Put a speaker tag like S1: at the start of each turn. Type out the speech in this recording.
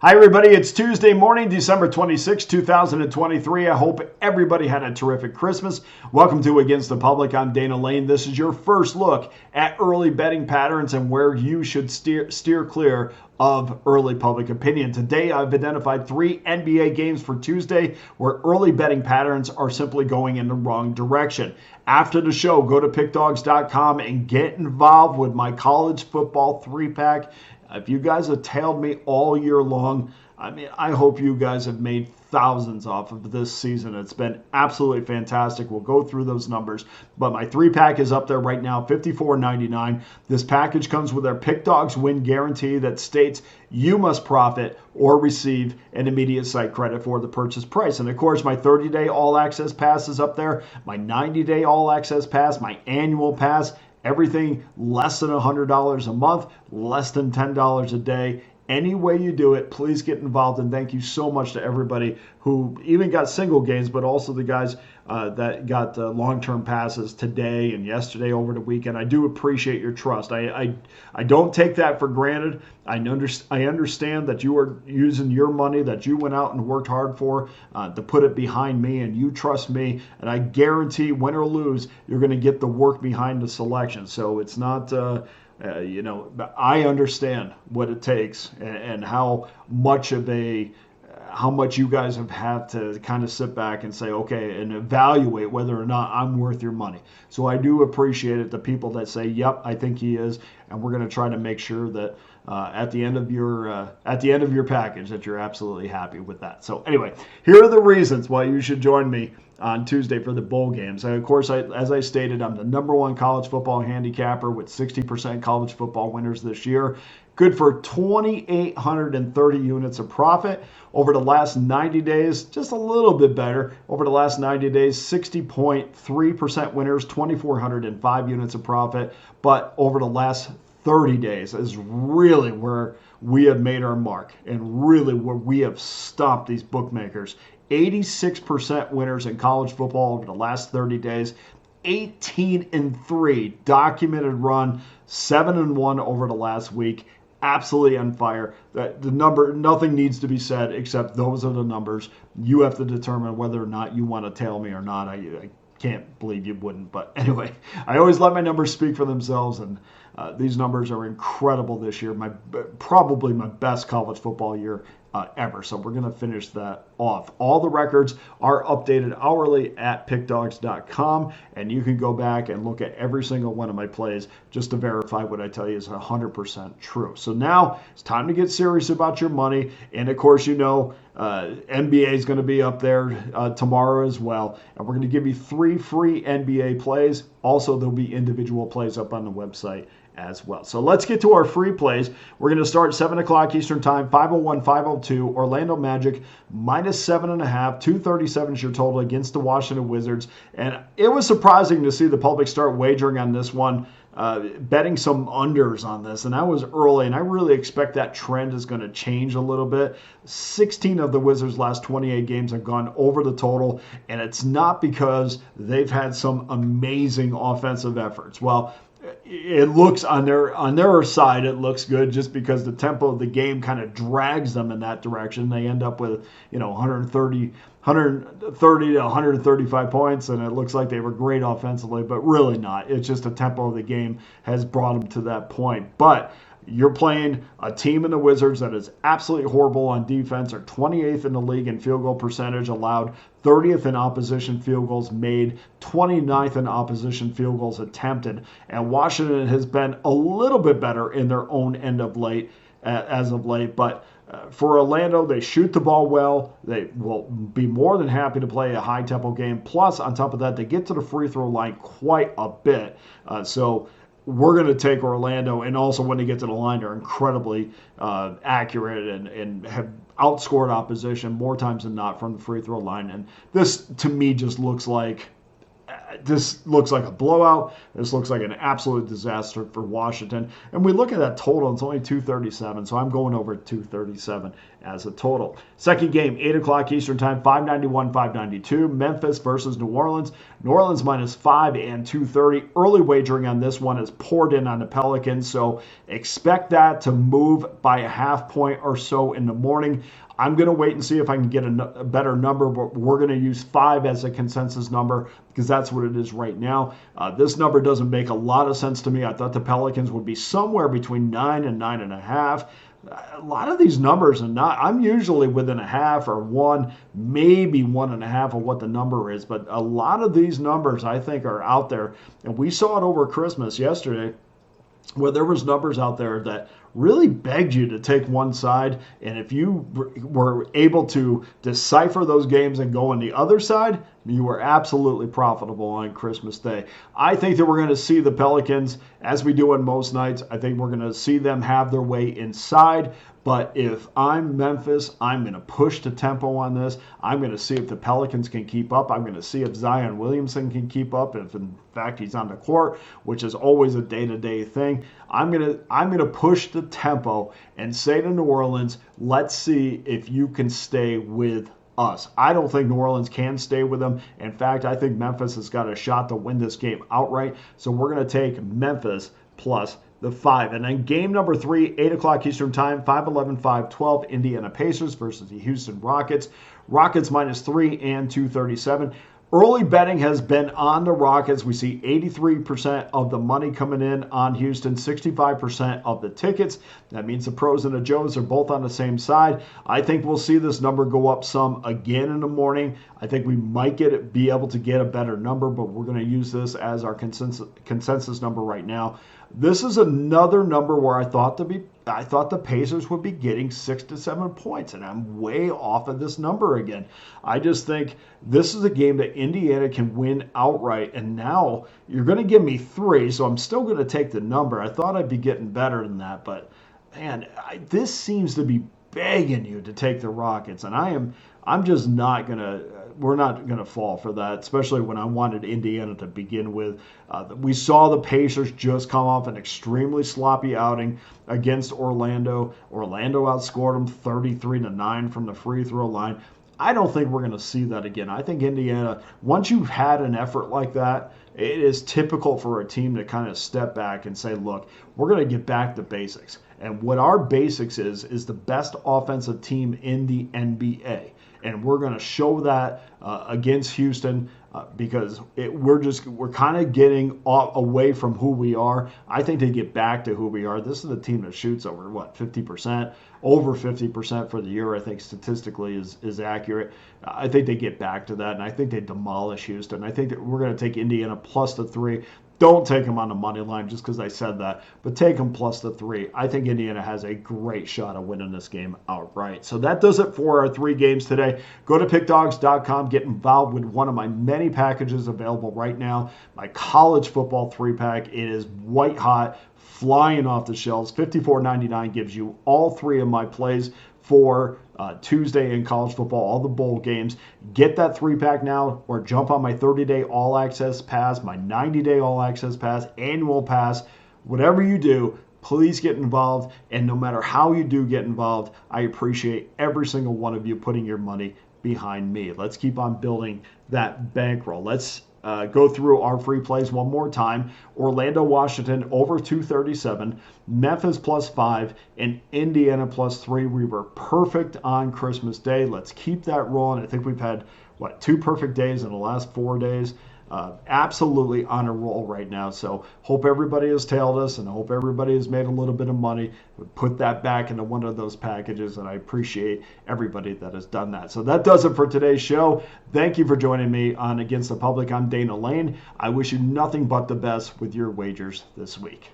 S1: Hi, everybody. It's Tuesday morning, December 26, 2023. I hope everybody had a terrific Christmas. Welcome to Against the Public. I'm Dana Lane. This is your first look at early betting patterns and where you should steer clear of early public opinion. Today, I've identified 3 NBA games for Tuesday where early betting patterns are simply going in the wrong direction. After the show, go to pickdawgz.com and get involved with my college football 3-pack. If you guys have tailed me all year long, I hope you guys have made thousands off of this season. It's been absolutely fantastic. We'll go through those numbers, but my 3-pack is up there right now, $54.99. This package comes with our Pick Dawgz win guarantee that states you must profit or receive an immediate site credit for the purchase price. And of course, my 30-day all-access pass is up there, my 90-day all-access pass, my annual pass. Everything less than $100 a month, less than $10 a day. Any way you do it, please get involved. And thank you so much to everybody who even got single games, but also the guys that got long-term passes today and yesterday over the weekend. I do appreciate your trust. I don't take that for granted. I understand that you are using your money that you went out and worked hard for to put it behind me, and you trust me. And I guarantee, win or lose, you're going to get the work behind the selection. So it's not... I understand what it takes and how much you guys have had to kind of sit back and say, okay, and evaluate whether or not I'm worth your money. So I do appreciate it. The people that say, yep, I think he is, and we're going to try to make sure that at the end of your package that you're absolutely happy with that. So anyway, here are the reasons why you should join me on Tuesday for the bowl games. And of course, as I stated, I'm the #1 college football handicapper with 60% college football winners this year. Good for 2,830 units of profit. Over the last 90 days, just a little bit better. Over the last 90 days, 60.3% winners, 2,405 units of profit. But over the last 30 days is really where we have made our mark and really where we have stopped these bookmakers. 86% winners in college football over the last 30 days, 18-3 documented run, 7-1 over the last week. Absolutely on fire. The number, nothing needs to be said except those are the numbers. You have to determine whether or not you want to tail me or not. I can't believe you wouldn't. But anyway, I always let my numbers speak for themselves, and these numbers are incredible this year. Probably my best college football year ever. So we're going to finish that off. All the records are updated hourly at pickdawgz.com, and you can go back and look at every single one of my plays just to verify what I tell you is 100% true. So now it's time to get serious about your money. And of course, NBA is going to be up there tomorrow as well. And we're going to give you 3 free NBA plays. Also, there'll be individual plays up on the website as well. So let's get to our free plays. We're going to start 7 o'clock Eastern Time, 5:01, 5:02. Orlando Magic -7.5, 237 is your total against the Washington Wizards. And it was surprising to see the public start wagering on this one, betting some unders on this. And that was early, and I really expect that trend is going to change a little bit. 16 of the Wizards' last 28 games have gone over the total, and it's not because they've had some amazing offensive efforts. Well, it looks on their side, it looks good just because the tempo of the game kind of drags them in that direction. They end up with 130 to 135 points, and it looks like they were great offensively, but really not. It's just the tempo of the game has brought them to that point. But you're playing a team in the Wizards that is absolutely horrible on defense. Are 28th in the league in field goal percentage allowed, 30th in opposition field goals made, 29th in opposition field goals attempted. And Washington has been a little bit better in their own end of late, as of late. But for Orlando, they shoot the ball well. They will be more than happy to play a high-tempo game. Plus, on top of that, they get to the free throw line quite a bit. So we're going to take Orlando, and also when they get to the line, they're incredibly accurate and have outscored opposition more times than not from the free throw line. And this, to me, just looks like This looks like a blowout. This looks like an absolute disaster for Washington. And we look at that total, it's only 237, so I'm going over 237 as a total. Second game, 8 o'clock Eastern Time, 591, 592. Memphis versus New Orleans. New Orleans -5 and 230. Early wagering on this one is poured in on the Pelicans, so expect that to move by a half point or so in the morning. I'm going to wait and see if I can get a better number, but we're going to use 5 as a consensus number because that's what it is right now. This number doesn't make a lot of sense to me. I thought the Pelicans would be somewhere between 9 and 9.5. A lot of these numbers are not. I'm usually within a half or 1, maybe 1.5 of what the number is, but a lot of these numbers I think are out there. And we saw it over Christmas yesterday, where there was numbers out there that really begged you to take one side. And if you were able to decipher those games and go on the other side, you were absolutely profitable on Christmas Day. I think that we're going to see the Pelicans, as we do on most nights, I think we're going to see them have their way inside. But if I'm Memphis, I'm going to push the tempo on this. I'm going to see if the Pelicans can keep up. I'm going to see if Zion Williamson can keep up, if in fact he's on the court, which is always a day-to-day thing. I'm going to push the tempo and say to New Orleans, let's see if you can stay with us. I don't think New Orleans can stay with them. In fact, I think Memphis has got a shot to win this game outright. So we're going to take Memphis plus the 5. And then game number 3, 8 o'clock Eastern Time, 5-11, 5-12, Indiana Pacers versus the Houston Rockets. Rockets -3 and 237. Early betting has been on the Rockets. We see 83% of the money coming in on Houston, 65% of the tickets. That means the pros and the Joes are both on the same side. I think we'll see this number go up some again in the morning. I think we might be able to get a better number, but we're going to use this as our consensus number right now. This is another number where I thought the Pacers would be getting 6 to 7 points, and I'm way off of this number again. I just think this is a game that Indiana can win outright, and now you're going to give me 3, so I'm still going to take the number. I thought I'd be getting better than that, but man, this seems to be begging you to take the Rockets, and I'm just not going to. We're not going to fall for that, especially when I wanted Indiana to begin with. We saw the Pacers just come off an extremely sloppy outing against Orlando. Orlando outscored them 33-9 from the free throw line. I don't think we're going to see that again. I think Indiana, once you've had an effort like that, it is typical for a team to kind of step back and say, look, we're going to get back to basics. And what our basics is the best offensive team in the NBA. And we're going to show that against Houston because we're kind of getting away from who we are. I think they get back to who we are. This is a team that shoots over 50%, over 50% for the year. I think statistically is accurate. I think they get back to that, and I think they demolish Houston. I think that we're going to take Indiana plus the 3. Don't take them on the money line just because I said that, but take them plus the 3. I think Indiana has a great shot of winning this game outright. So that does it for our 3 games today. Go to pickdawgz.com. Get involved with one of my many packages available right now. My college football 3-pack. It is white hot, flying off the shelves. $54.99 gives you all 3 of my plays for Tuesday in college football, all the bowl games. Get that 3-pack now or jump on my 30-day all-access pass, my 90-day all-access pass, annual pass. Whatever you do, please get involved. And no matter how you do get involved, I appreciate every single one of you putting your money behind me. Let's keep on building that bankroll. Let's go through our free plays one more time. Orlando, Washington over 237, Memphis plus 5, and Indiana plus 3. We were perfect on Christmas Day. Let's keep that rolling. I think we've had, 2 perfect days in the last 4 days. Absolutely on a roll right now. So hope everybody has tailed us, and I hope everybody has made a little bit of money. Put that back into one of those packages, and I appreciate everybody that has done that. So that does it for today's show. Thank you for joining me on Against the Public. I'm Dana Lane. I wish you nothing but the best with your wagers this week.